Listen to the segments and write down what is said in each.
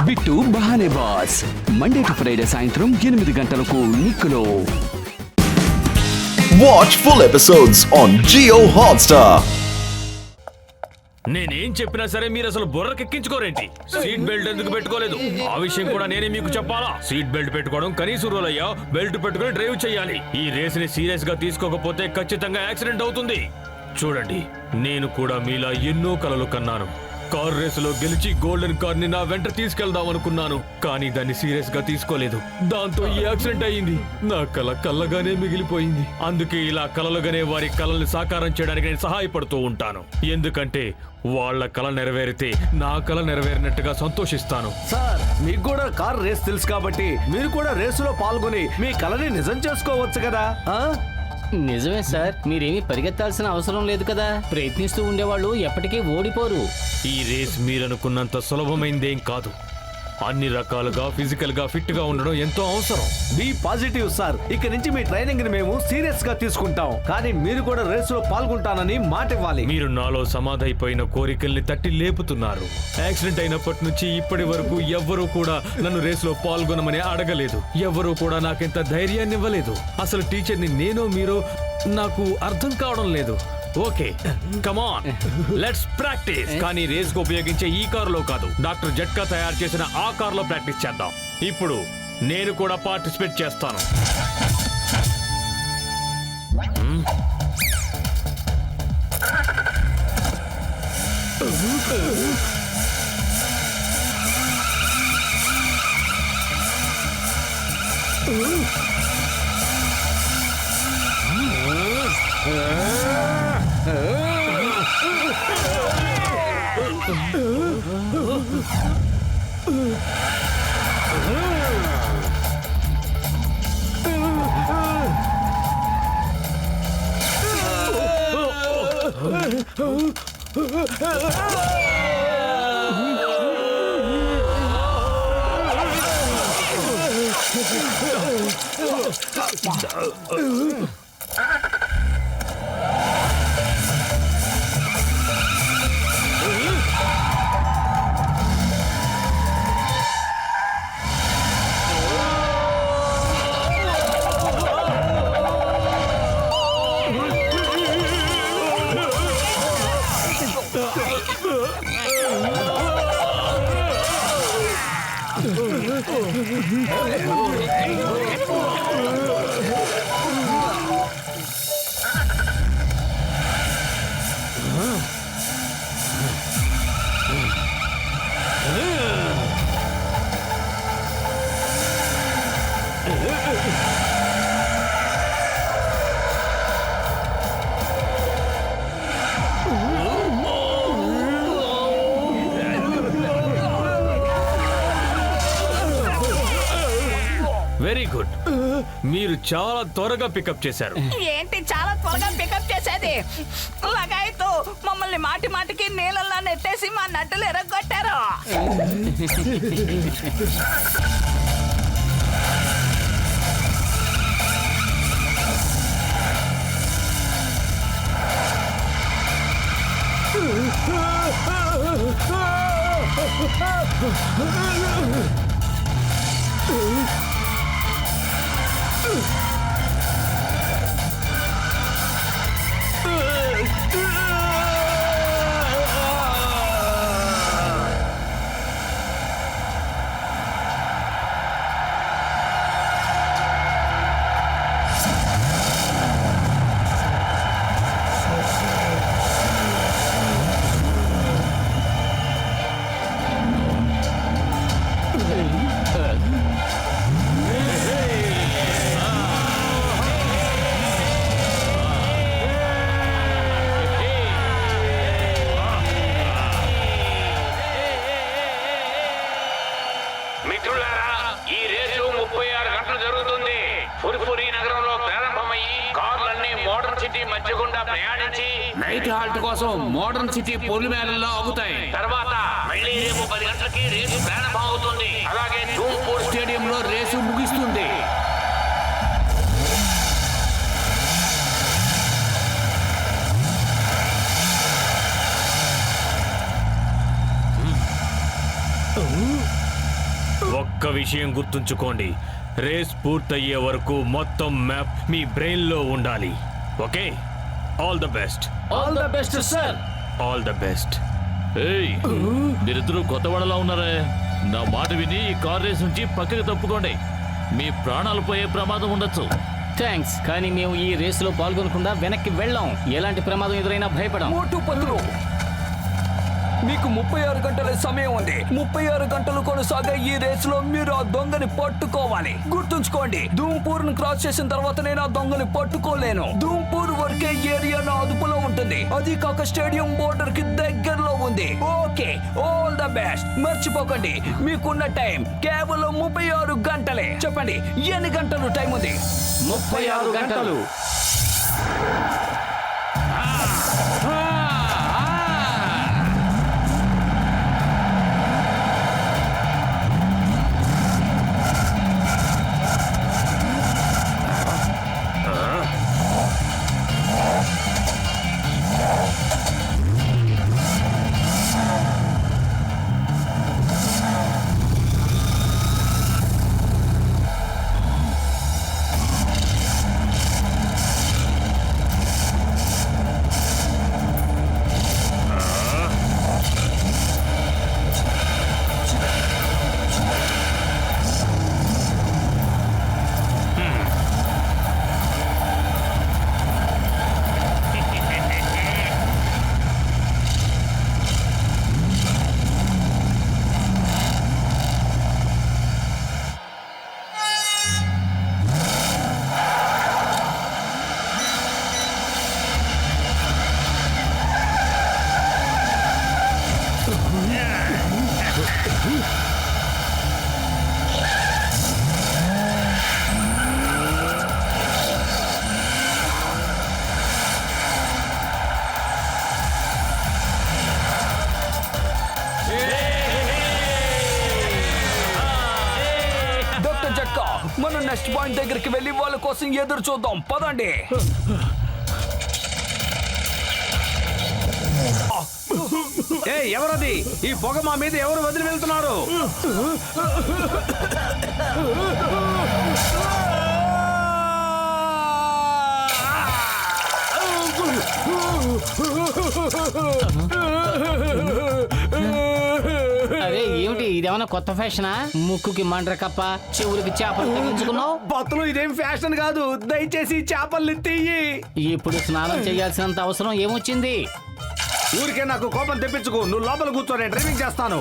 Bit Bahane boss Monday to Friday సాయంత్రం 8 గంటలకు నిక్కులో. Watch full episodes on Jio Hotstar. నేనేం చెప్పినా సరే మీరు అసలు బుర్రకెక్కించుకోరేంటి? సీట్ బెల్ట్ ఎందుకు పెట్టుకోలేదు? ఆ విషయం కూడా నేనే మీకు చెప్పాలా? సీట్ బెల్ట్ పెట్టుకోవడం కనీసం రూల్ అయ్యా. బెల్ట్ పెట్టుకుని డ్రైవ్ చేయాలి. ఈ రేస్ ని సీరియస్ గా తీసుకోకపోతే ఖచ్చితంగా యాక్సిడెంట్ అవుతుంది. చూడండి, నేను కూడా మీలా ఎన్నో కలలు కన్నాను. కార్ రేసులో గెలిచి గోల్డెన్ కార్ ని నా వెంట తీసుకెళ్దాం అనుకున్నాను, కానీ దాన్ని సీరియస్ గా తీసుకోలేదు. దాంతో ఈ యాక్సిడెంట్ అయ్యింది. నా కల కళ్ళగానే మిగిలిపోయింది. అందుకే ఇలా కలలుగానే వారి కలల్ని సాకారం చేయడానికి నేను సహాయపడుతూ ఉంటాను. ఎందుకంటే వాళ్ళ కల నెరవేరితే నా కల నెరవేరినట్టుగా సంతోషిస్తాను. సార్, మీకు కూడా కార్ రేస్ తెలుసు కాబట్టి మీరు కూడా రేసులో పాల్గొని మీ కలని నిజం చేసుకోవచ్చు కదా. నిజమే సార్, మీరేమీ పరిగెత్తాల్సిన అవసరం లేదు కదా. ప్రయత్నిస్తూ ఉండేవాళ్ళు ఎప్పటికీ ఓడిపోరు. ఈ రేస్ మీరనుకున్నంత సులభమైందేం కాదు. అన్ని రకాలుగా ఫిజికల్ గా ఫిట్ గా ఉండడం ఎంతో అవసరం. Be positive sir. ఇక నుంచి మీ ట్రైనింగ్ ని మేము సీరియస్ గా తీసుకుంటాం, కానీ మీరు కూడా రేసులో పాల్గొంటానని మాట ఇవ్వాలి. మీరు నాలో సమాధైపోయిన కోరికల్ని తట్టి లేపుతున్నారు. యాక్సిడెంట్ అయినప్పటి నుంచి ఇప్పటి వరకు ఎవ్వరూ కూడా నన్ను రేసులో పాల్గొనమని అడగలేదు. ఎవ్వరూ కూడా నాకెంత ధైర్యాన్ని ఇవ్వలేదు. అసలు టీచర్ని నేనో మీరో నాకు అర్థం కావడం లేదు. Okay, come on, let's practice. కానీ రేస్ కు ఉపయోగించే ఈ కారులో కాదు, డాక్టర్ జట్కా తయారు చేసిన ఆ కారులో ప్రాక్టీస్ చేద్దాం. ఇప్పుడు నేను కూడా పార్టిసిపేట్ చేస్తాను. వెరీ గుడ్, మీరు చాలా త్వరగా పికప్ చేశారు. ఏంటి చాలా త్వరగా పికప్ చేసేది? లగాయితో మమ్మల్ని మాటి మాటికి నీళ్ళల్లో నెట్టేసి మా నట్టులు ఎరగొట్టారు. మిత్రులారా, ఈ రేసు 36 గంటలు జరుగుతుంది. ఫుర్ఫురి నగరంలో ప్రారంభమయ్యి కార్లన్నీ మోడర్న్ సిటీ మధ్య గుండా ప్రయాణించి నైట్ హాల్ట్ కోసం మోడర్న్ సిటీ పొలిమేరల్లో ఆగుతాయి. తర్వాత మళ్ళీ రేపు 10 గంటలకి రేసు ప్రారంభం అవుతుంది. అలాగే ధూంపూర్ స్టేడియంలో రేసు ముగిస్తుంది. ఒక్క విషయం గుర్తుంచుకోండి, రేస్ పూర్తయ్యే వరకు మొత్తం మ్యాప్ మీ బ్రెయిన్ లో ఉండాలి. Okay, all the best. All the best sir. All the best. ఏయ్, మీరిద్దరూ కొత్తవాడలా ఉన్నారే. నా మాట విని ఈ కార్ రేస్ నుంచి పక్కకి తప్పుకోండి. మీ ప్రాణాలు పోయే ప్రమాదం ఉండొచ్చు. థ్యాంక్స్, కానీ మేము ఈ రేసులో పాల్గొనకుండా వెనక్కి వెళ్ళాం. ఎలాంటి ప్రమాదం ఎదురైనా భయపడం. మోటు పత్రు, మీకు 36 గంటల సమయం ఉంది. 36 గంటలు కొనసాగే ఈ రేసులో మీరు ఆ దొంగని పట్టుకోవాలి. గుర్తుంచుకోండి, ధూంపూర్ ను క్రాస్ చేసిన తర్వాత నేను ఆ దొంగని పట్టుకోలేను. ధూంపూర్ వరకే ఏరియా నా అదుపులో ఉంటుంది. అది కాక స్టేడియం బోర్డర్ కి దగ్గరలో ఉంది. Okay, all the best. మర్చిపోకండి, మీకున్న టైం కేవలం 36 గంటలే. చెప్పండి, ఎన్ని గంటలు టైం ఉంది? 36 గంటలు. మనం నెక్స్ట్ పాయింట్ దగ్గరికి వెళ్ళి వాళ్ళ కోసం ఎదురు చూద్దాం. పదండి. ఎవరది? ఈ పొగ మా మీద ఎవరు వదిలి వెళ్తున్నారు? అరే ఏమిటి, ఇదేమన్నా కొత్త ఫ్యాషనా? ముక్కుకి మండ్ర కప్ప, చెవులకి చేపలు తగ్గించుకున్నావు. బతులు ఇదేం ఫ్యాషన్ కాదు. దయచేసి చేపల్ని తీయి. ఇప్పుడు స్నానం చేయాల్సినంత అవసరం ఏమొచ్చింది? ఊరికే నాకు కోపం తెప్పించుకో. నువ్వు లోపల కూర్చొని డ్రైవింగ్ చేస్తాను.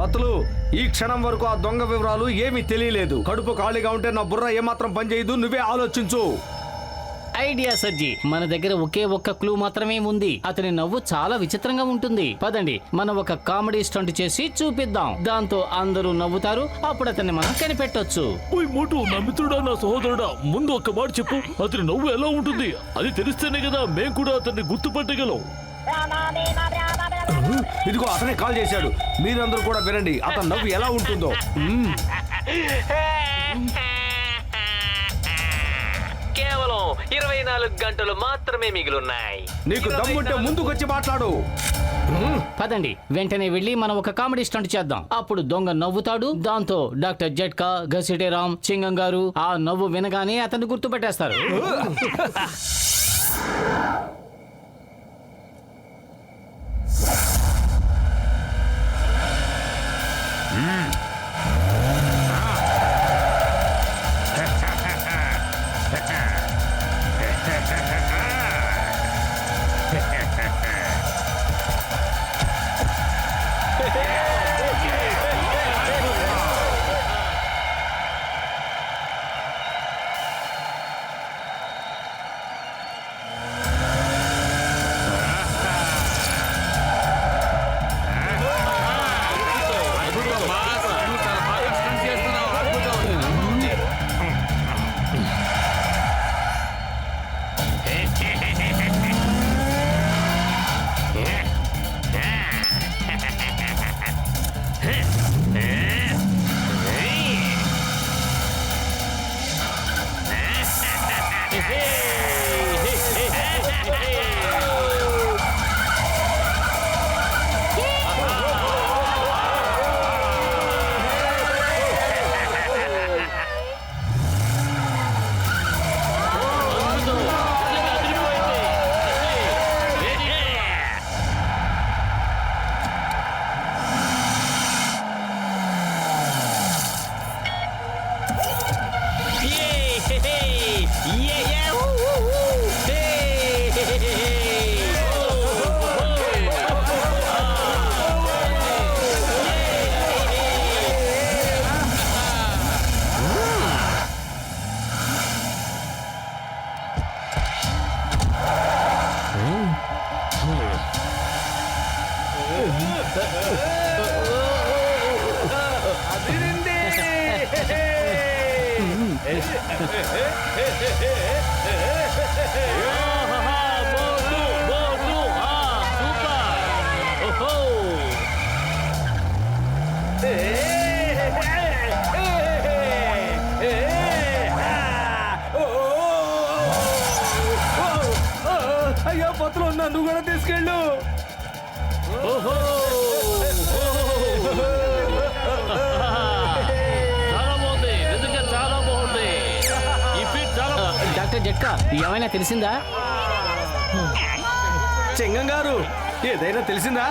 పతులు, ఈ క్షణం వరకు ఆ దొంగ వివరాలు ఏమీ తెలియలేదు. కడుపు ఖాళీగా ఉంటే నా బుర్ర ఏమాత్రం పనిచేయదు. నువ్వే ఆలోచించు. ఐడియా సజ్జి, మన దగ్గర ఒకే ఒక్క క్లూ మాత్రమే ఉంది. అతని నవ్వు చాలా విచిత్రంగా ఉంటుంది. పదండి, మనం ఒక కామెడీ స్టంట్ చేసి చూపిద్దాం. దాంతో అందరూ నవ్వుతారు. అప్పుడు అతన్ని మనం కనిపెట్టొచ్చు. ఓయ్ మోటు, నా మిత్రుడా, నా సహోదరుడా, ముందు ఒక్క మాట చెప్పు. అతని నవ్వు ఎలా ఉంటుంది? అది తెలిస్తేనే కదా మేము కూడా అతన్ని గుర్తుపట్టగలం. ఇదిగో అతనే కాల్ చేశాడు. మీరందరూ కూడా వినండి, అతని నవ్వు ఎలా ఉంటుందో. కేవలం 24 గంటలు మాత్రమే మిగిలిన్నాయి. నీకు దమ్ముంటే ముందుకొచ్చి మాట్లాడు. పదండి, వెంటనే వెళ్ళి మనం ఒక కామెడీ స్టంట్ చేద్దాం. అప్పుడు దొంగ నవ్వుతాడు. దాంతో డాక్టర్ జట్కా, ఘసిటేరామ్, చింగం గారు ఆ నవ్వు వినగానే అతన్ని గుర్తుపెట్టేస్తారు. అయ్యో పత్రం, నన్ను కూడా తీసుకెళ్ళు. చాలా బాగుంది, నిజంగా చాలా బాగుంది. ఈ ఫీట్ చాలా డాక్టర్ జట్కా, ఏమైనా తెలిసిందా? చింగం గారు, ఏదైనా తెలిసిందా?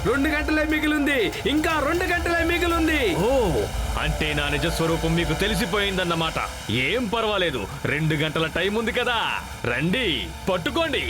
రెండు గంటలే మిగిలింది, ఇంకా 2 గంటలే మిగిలింది. ఓ, అంటే నా నిజ స్వరూపం మీకు తెలిసిపోయిందన్నమాట. ఏం పర్వాలేదు, 2 గంటల టైం ఉంది కదా. రండి, పట్టుకోండి.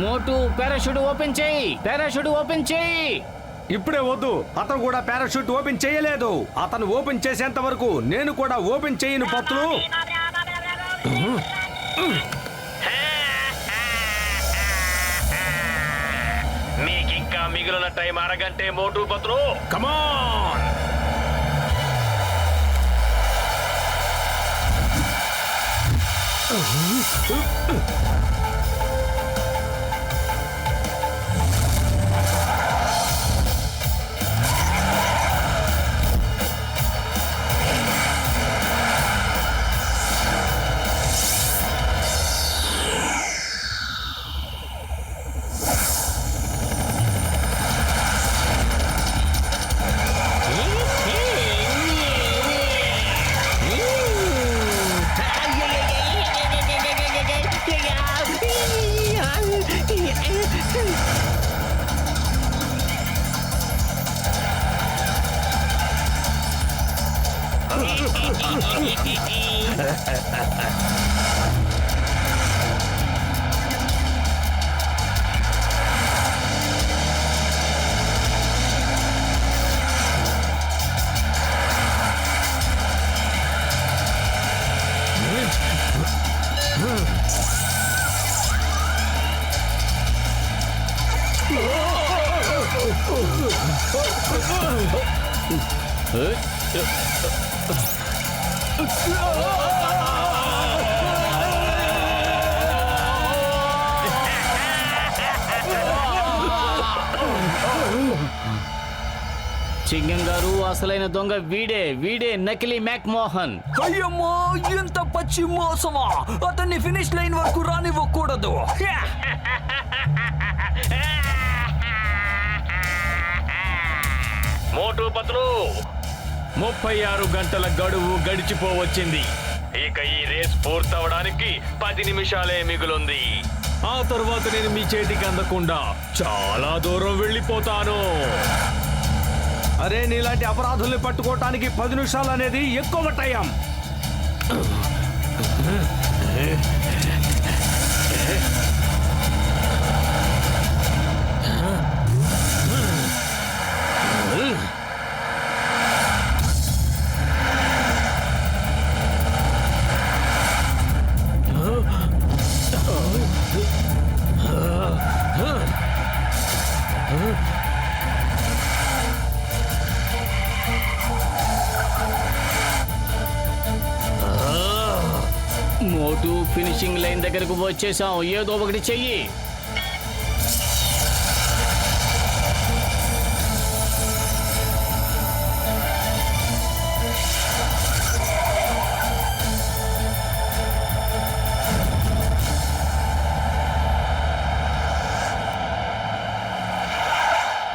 మోటు పారాషూట్ ఓపెన్ చేయి, పారాషూట్ ఓపెన్ చేయి. ఇప్పుడే వద్దు, అతను కూడా పారాషూట్ ఓపెన్ చేయలేదు. అతను ఓపెన్ చేసేంత వరకు నేను కూడా ఓపెన్ చేయను పత్తులు. మీకింకా మిగిలిన టైం అరగంటే మోటు పత్రు. కమాన్. చింగం గారు, అసలైన దొంగ వీడే, వీడే నకిలీ మ్యాక్ మోహన్. అయ్యమ్మో, ఇంత పచ్చి మోసమా! అతన్ని ఫినిష్ లైన్ వరకు రానివ్వకూడదు. మోటు పత్రు, 36 గంటల గడువు గడిచిపోవచ్చింది. ఇక ఈ రేస్ పూర్తవడానికి 10 నిమిషాలే మిగులుంది. ఆ తర్వాత నేను మీ చేతికి అందకుండా చాలా దూరం వెళ్ళిపోతాను. అరే, నీలాంటి అపరాధుల్ని పట్టుకోవటానికి 10 నిమిషాలు అనేది ఎక్కువ టైం. మోటు, ఫినిషింగ్ లైన్ దగ్గరకు వచ్చేసాం. ఏదో ఒకటి చెయ్యి.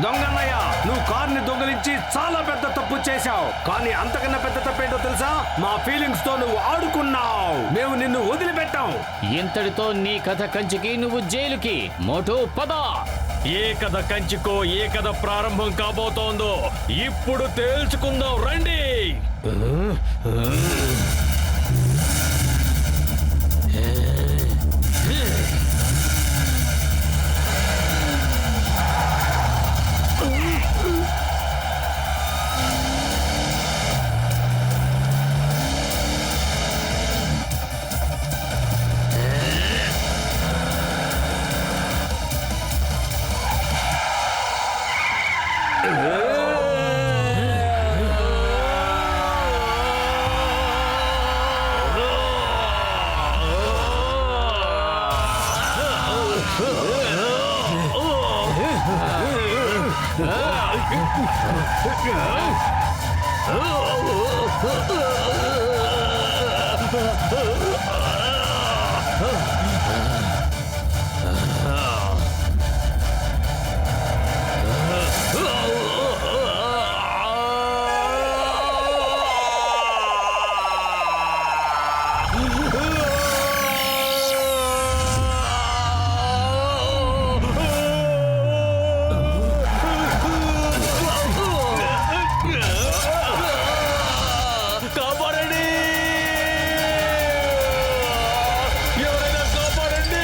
దొంగన్నయ్య, నువ్వు కార్ని దొంగలించి చాలా పెద్ద తప్పు చేశావు. కానీ అంతకన్నా పెద్ద తప్పేంటో తెలుసా? మా ఫీలింగ్స్ తో నువ్వు ఆడుకున్నావు. మేము నిన్ను వదిలిపెట్టాం. ఇంతటితో నీ కథ కంచికి, నువ్వు జైలుకి. మోటు పద. ఏ కథ కంచికో, ఏ కథ ప్రారంభం కాబోతోందో ఇప్పుడు తేల్చుకుందాం రండి. కాపాడండి! ఎవరైనా కాపాడండి!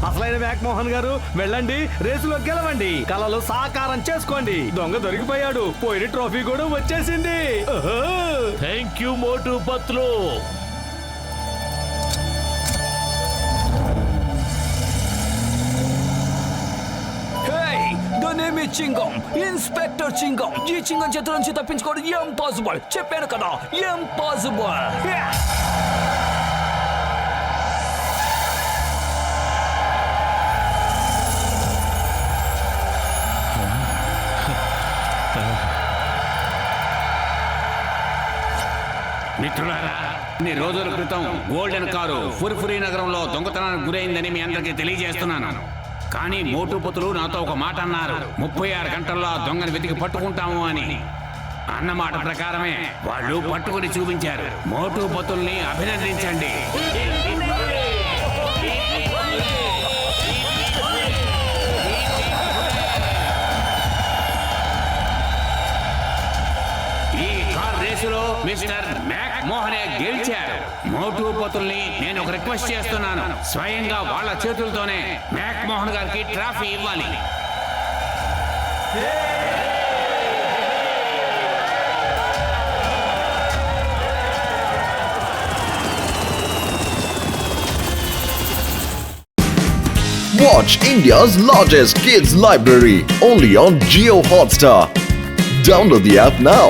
అసలైన మ్యాక్మోహన్ గారు వెళ్ళండి, రేసులో గెలవండి, కలలు సాకారం చేసుకోండి. దొంగ దొరికిపోయాడు, పోయిన ట్రోఫీ కూడా వచ్చేసింది. Thank you Motu Patlu. Chingam, inspector Chingam. ఈ చింగం చేతుల నుంచి తప్పించుకోవడం ఇంపాసిబుల్. చెప్పాను కదా, ఇంపాసిబుల్. మిత్రులారా, కొన్ని రోజుల క్రితం గోల్డెన్ కారు ఫుర్ఫురీ నగరంలో దొంగతనానికి గురైందని మీ అందరికీ తెలియజేస్తున్నాను. కానీ మోటుపతులు నాతో ఒక మాట అన్నారు. 36 గంటల్లో ఆ దొంగని వెతికి పట్టుకుంటాము అని. అన్నమాట ప్రకారమే వాళ్ళు పట్టుకుని చూపించారు. మోటుపతుల్ని అభినందించండి. ఈ కార్ రేసులో మిస్టర్ మ్యాక్ మోహనే గెలిచారు. మోటుపతుల్ని నేను ఒక రిక్వెస్ట్ చేస్తున్నాను. స్వయంగా వాళ్ళ చేతులతోనే మ్యాక్ మోహన్ గారికి ట్రాఫీ ఇవ్వాలి. Watch India's largest kids library only on Jio Hotstar. Download the app now.